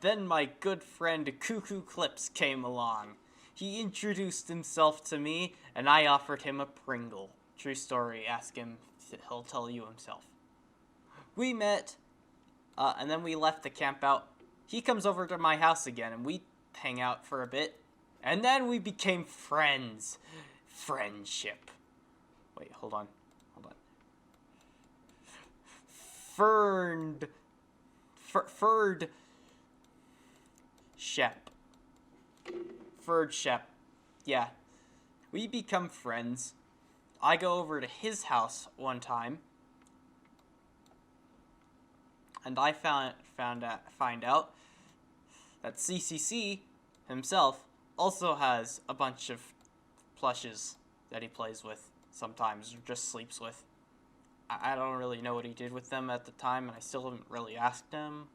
then my good friend Cuckoo Clips came along. He introduced himself to me, and I offered him a Pringle. True story, ask him, he'll tell you himself. We met, and then we left the camp out. He comes over to my house again, and we hang out for a bit. And then we became friends. Friendship. Wait, hold on. Furred Shep. Yeah. We become friends. I go over to his house one time, and I find out that CCC himself also has a bunch of plushes that he plays with sometimes, or just sleeps with. I don't really know what he did with them at the time, and I still haven't really asked him.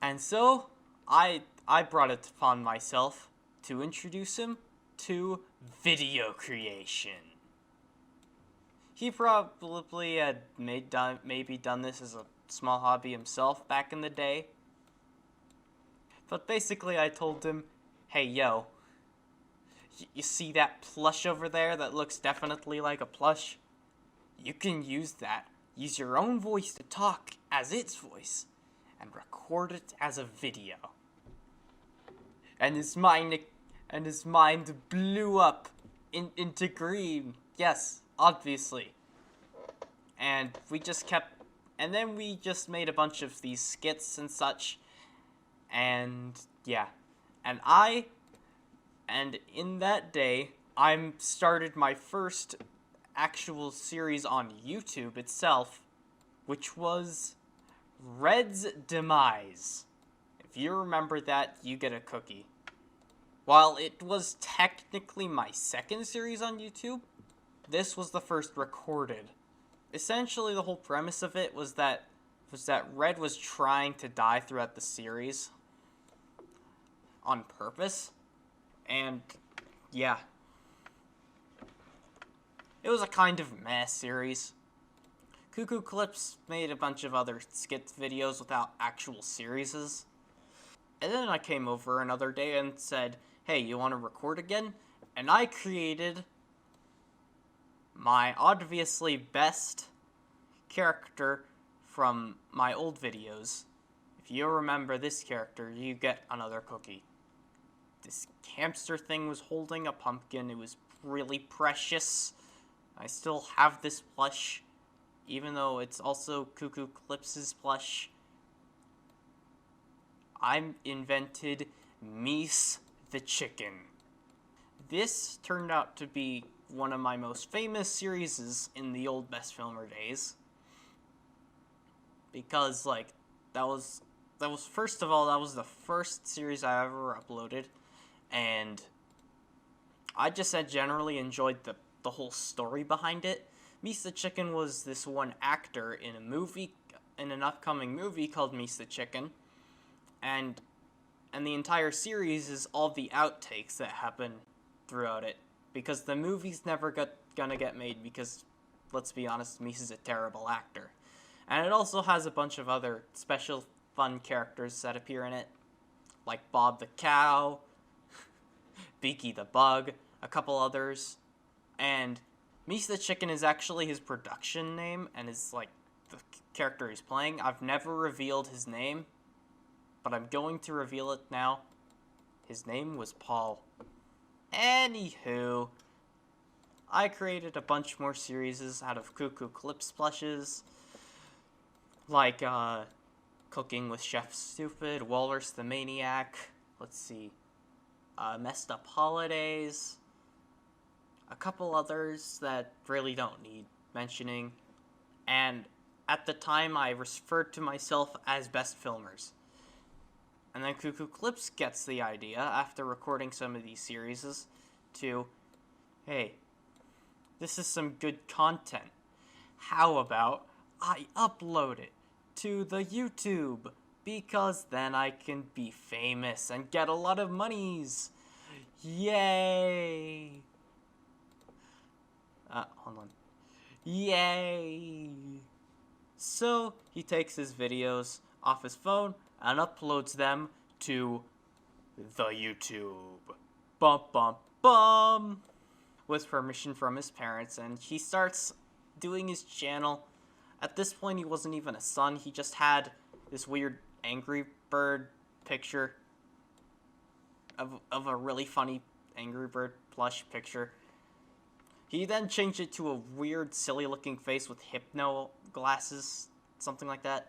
And so, I brought it upon myself to introduce him to video creation. He probably had maybe done this as a small hobby himself back in the day. But basically I told him, hey yo, you see that plush over there that looks definitely like a plush? You can use that. Use your own voice to talk as its voice, and record it as a video. And his mind blew up into green. Yes, obviously. And then we just made a bunch of these skits and such. And yeah. And in that day, I started my first actual series on YouTube itself, which was Red's Demise. If you remember that, you get a cookie. While it was technically my second series on YouTube, this was the first recorded. Essentially, the whole premise of it was that Red was trying to die throughout the series on purpose, and yeah. It was a kind of meh series. Cuckoo Clips made a bunch of other skit videos without actual series. And then I came over another day and said, hey, you want to record again? And I created my obviously best character from my old videos. If you remember this character, you get another cookie. This hamster thing was holding a pumpkin. It was really precious. I still have this plush, even though it's also Cuckoo Clips' plush. I invented Mies the Chicken. This turned out to be one of my most famous series in the old Best Filmer days. Because, that was first of all, that was the first series I ever uploaded. And I just generally enjoyed the whole story behind it. Mies the Chicken was this one actor in an upcoming movie called Mies the Chicken, and the entire series is all the outtakes that happen throughout it, because the movie's never gonna get made, because, let's be honest, Mies is a terrible actor. And it also has a bunch of other special fun characters that appear in it, like Bob the Cow, Beaky the Bug, a couple others. And Mies the Chicken is actually his production name, and is, the character he's playing. I've never revealed his name, but I'm going to reveal it now. His name was Paul. Anywho, I created a bunch more series out of Cuckoo Clips plushes, like, Cooking with Chef Stupid, Walrus the Maniac, let's see, Messed Up Holidays, a couple others that really don't need mentioning, and at the time I referred to myself as Best Filmers. And then Cuckoo Clips gets the idea, after recording some of these series, to, hey, this is some good content. How about I upload it to the YouTube, because then I can be famous and get a lot of monies. Yay! Hold on. Yay! So, he takes his videos off his phone and uploads them to the YouTube. Bum bum bum. With permission from his parents, and he starts doing his channel. At this point, he wasn't even a son. He just had this weird Angry Bird picture of a really funny Angry Bird plush picture. He then changed it to a weird, silly-looking face with hypno glasses, something like that.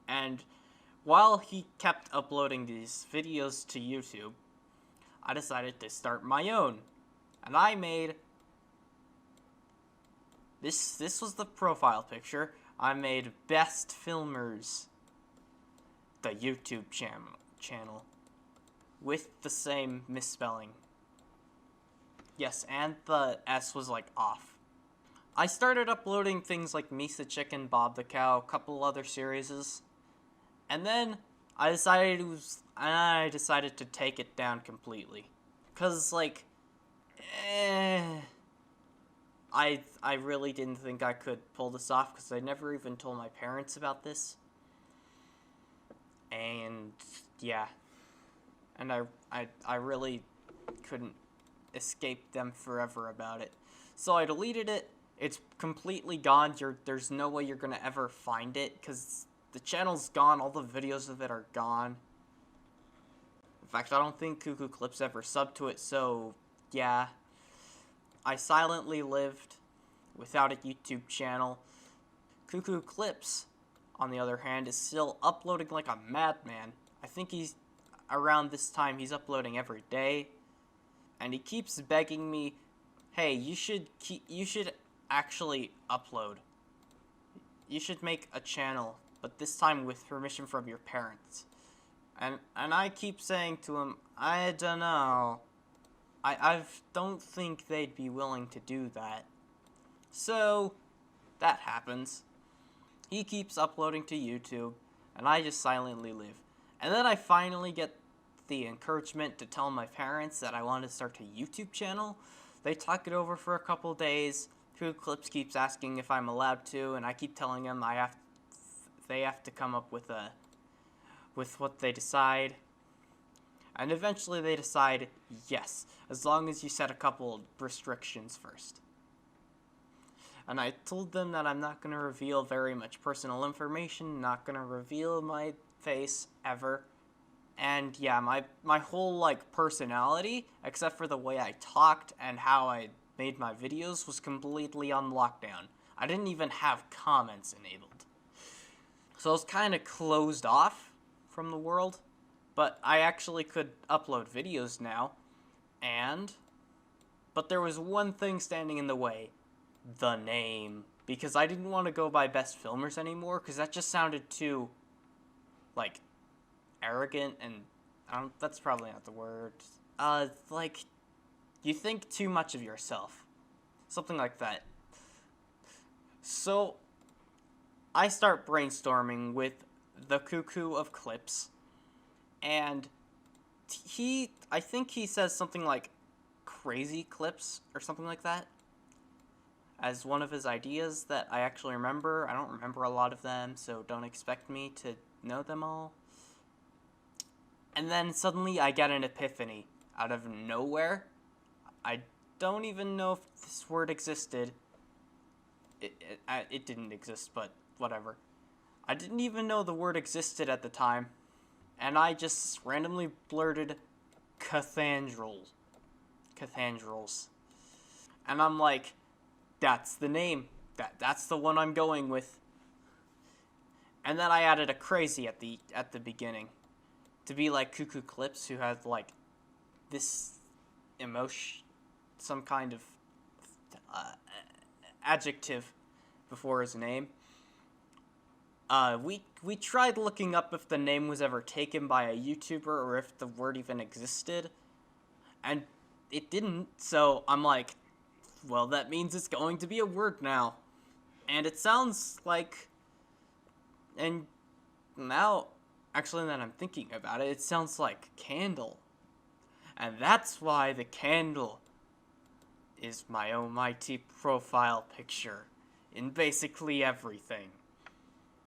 And while he kept uploading these videos to YouTube, I decided to start my own. And I made... This was the profile picture. I made Best Filmers, the YouTube channel, with the same misspelling. Yes, and the S was like off. I started uploading things like Misa Chicken, Bob the Cow, a couple other series, and then I decided to take it down completely, cause like, I really didn't think I could pull this off, because I never even told my parents about this. And yeah, and I really couldn't escape them forever about it. So I deleted it. It's completely gone. There's no way you're gonna ever find it, because the channel's gone. All the videos of it are gone. In fact, I don't think Cuckoo Clips ever subbed to it, so yeah. I silently lived without a YouTube channel. Cuckoo Clips, on the other hand, is still uploading like a madman. I think around this time, he's uploading every day. And he keeps begging me, hey, you should actually upload. You should make a channel, but this time with permission from your parents. And I keep saying to him, I don't know. I don't think they'd be willing to do that. So, that happens. He keeps uploading to YouTube, and I just silently live. And then I finally get the encouragement to tell my parents that I want to start a YouTube channel. They talk it over for a couple days. Cuckoo Clips keeps asking if I'm allowed to, and I keep telling them they have to come up with what they decide. And eventually they decide, yes, as long as you set a couple restrictions first. And I told them that I'm not going to reveal very much personal information, not going to reveal my face ever. And yeah, my whole like personality, except for the way I talked and how I made my videos, was completely on lockdown. I didn't even have comments enabled. So I was kind of closed off from the world. But I actually could upload videos now, but there was one thing standing in the way, the name, because I didn't want to go by Best Filmers anymore, because that just sounded too, like, arrogant, and that's probably not the word, like, you think too much of yourself, something like that. So, I start brainstorming with the Cuckoo of Clips. And I think he says something like Crazy Clips or something like that as one of his ideas that I actually remember. I don't remember a lot of them, so don't expect me to know them all. And then suddenly I get an epiphany out of nowhere. I don't even know if this word existed. It didn't exist, but whatever. I didn't even know the word existed at the time. And I just randomly blurted Cathandrals. And I'm like, that's the name. That's the one I'm going with. And then I added a crazy at the beginning. To be like Cuckoo Clips, who has like this emotion, some kind of adjective before his name. We tried looking up if the name was ever taken by a YouTuber or if the word even existed, and it didn't, so I'm like, well, that means it's going to be a word now. And it sounds like, and now, actually that I'm thinking about it, it sounds like candle. And that's why the candle is my almighty profile picture in basically everything.